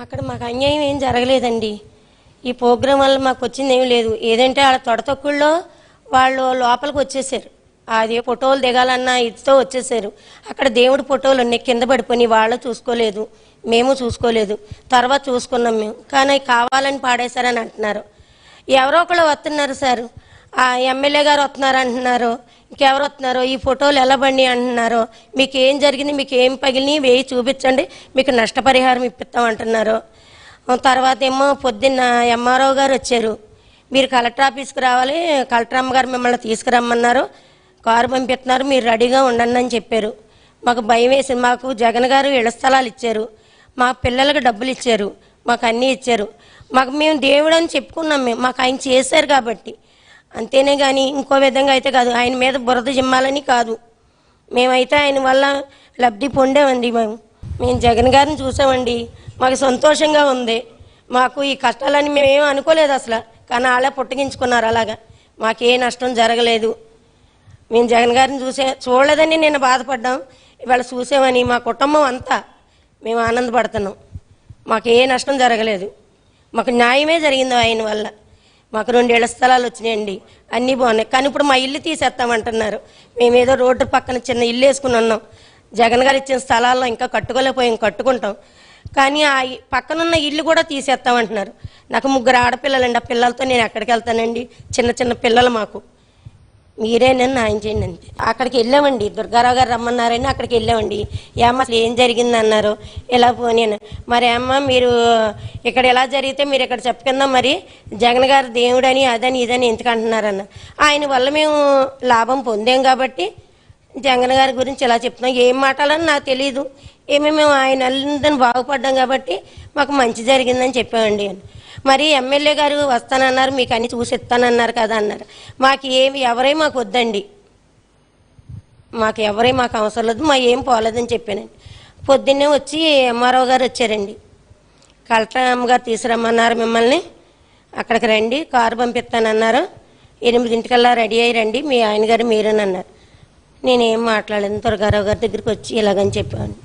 అక్కడ మాకు అన్యాయం ఏం జరగలేదండి. ఈ ప్రోగ్రాం వల్ల మాకు వచ్చింది ఏం లేదు. ఏదంటే వాళ్ళ తొడతొక్కుల్లో వాళ్ళు లోపలికి వచ్చేసారు. అది ఫోటోలు దిగాలన్న ఇదితో వచ్చేసారు. అక్కడ దేవుడి ఫోటోలు ఉన్నాయి, కింద పడిపోయి వాళ్ళు చూసుకోలేదు, మేము చూసుకోలేదు. తర్వాత చూసుకున్నాం మేము. కానీ కావాలని పాడేశారని అంటున్నారు. ఎవరో ఒకళ్ళు వస్తున్నారు సార్, ఆ ఎమ్మెల్యే గారు వస్తున్నారు అంటున్నారు, ఇంకెవరు వస్తున్నారో, ఈ ఫోటోలు ఎలా బండి అంటున్నారు, మీకు ఏం జరిగింది, మీకు ఏం పగిలిని వేయి చూపించండి, మీకు నష్టపరిహారం ఇప్పిస్తాం అంటున్నారు. తర్వాత ఏమో పొద్దున్న ఎంఆర్ఓ గారు వచ్చారు, మీరు కలెక్టర్ ఆఫీస్కి రావాలి, కలెక్టర్ అమ్మగారు మిమ్మల్ని తీసుకురమ్మన్నారు, కారు పంపిస్తున్నారు, మీరు రెడీగా ఉండండి అని చెప్పారు. మాకు భయం వేసింది. మాకు జగన్ గారు ఇళ్ల స్థలాలు ఇచ్చారు, మా పిల్లలకు డబ్బులు ఇచ్చారు, మాకు అన్నీ ఇచ్చారు. మాకు మేము దేవుడు అని చెప్పుకున్నాం, మేము మాకు ఆయన చేశారు కాబట్టి అంతేనే కానీ ఇంకో విధంగా అయితే కాదు. ఆయన మీద బురద జిమ్మాలని కాదు, మేమైతే ఆయన వల్ల లబ్ధి పొందామండి. మేము జగన్ గారిని చూసామండి, మాకు సంతోషంగా ఉంది. మాకు ఈ కష్టాలని మేమేం అనుకోలేదు అసలు, కానీ వాళ్ళే పుట్టగించుకున్నారు. అలాగా మాకు ఏ నష్టం జరగలేదు. మేము జగన్ గారిని చూడలేదని నిన్న బాధపడ్డాం, ఇవాళ చూసామని మా కుటుంబం అంతా మేము ఆనందపడుతున్నాం. మాకు ఏ నష్టం జరగలేదు, మాకు న్యాయమే జరిగింది ఆయన వల్ల. మాకు 2 ఇళ్ల స్థలాలు వచ్చినాయండి, అన్నీ బాగున్నాయి. కానీ ఇప్పుడు మా ఇల్లు తీసేస్తామంటున్నారు. మేమేదో రోడ్డు పక్కన చిన్న ఇల్లు వేసుకుని ఉన్నాం, జగన్ గారు ఇచ్చిన స్థలాల్లో ఇంకా కట్టుకోలేకపోయాం, కట్టుకుంటాం. కానీ ఆ పక్కనున్న ఇల్లు కూడా తీసేస్తామంటున్నారు. నాకు 3 ఆడపిల్లలండి, ఆ పిల్లలతో నేను ఎక్కడికి వెళ్తానండి? చిన్న చిన్న పిల్లలు మాకు. మీరే నన్ను న్యాయం చేయండి అంతే. అక్కడికి వెళ్ళామండి, దుర్గారావు గారు రమ్మన్నారని అక్కడికి వెళ్ళామండి. ఏమ్మ అసలు ఏం జరిగింది అన్నారు. ఇలా పోనీ మరి అమ్మ మీరు ఇక్కడ ఎలా జరిగితే మీరు ఇక్కడ చెప్పుకుందాం, మరి జగన్ గారు దేవుడని అదని ఇదని ఎందుకు అంటున్నారన్న. ఆయన వల్ల మేము లాభం పొందాం కాబట్టి జగన్ గారి గురించి ఇలా చెప్తున్నాం. ఏం మాట్లాడాలని నాకు తెలియదు, మేము ఆయన అందరిని బాగుపడ్డాం కాబట్టి మాకు మంచి జరిగిందని చెప్పామండి అని. మరి ఎమ్మెల్యే గారు వస్తానన్నారు, మీకు అన్ని చూసి ఇస్తానన్నారు కదా అన్నారు. మాకు ఎవరై మాకు వద్దండి, మాకు ఎవరై మాకు అవసరం లేదు, మా ఏం పోలేదని చెప్పానండి. పొద్దున్నే వచ్చి ఎంఆర్ఓ గారు వచ్చారండి, కలెక్టర్ అమ్మగారు తీసుకురమ్మన్నారు మిమ్మల్ని, అక్కడికి రండి, కారు పంపిస్తానన్నారు, 8 రెడీ అయ్యి రండి, మీ ఆయన గారు మీరేనన్నారు. నేనేం మాట్లాడలేదు, దుర్గారావు గారి దగ్గరికి వచ్చి ఇలాగని చెప్పాను.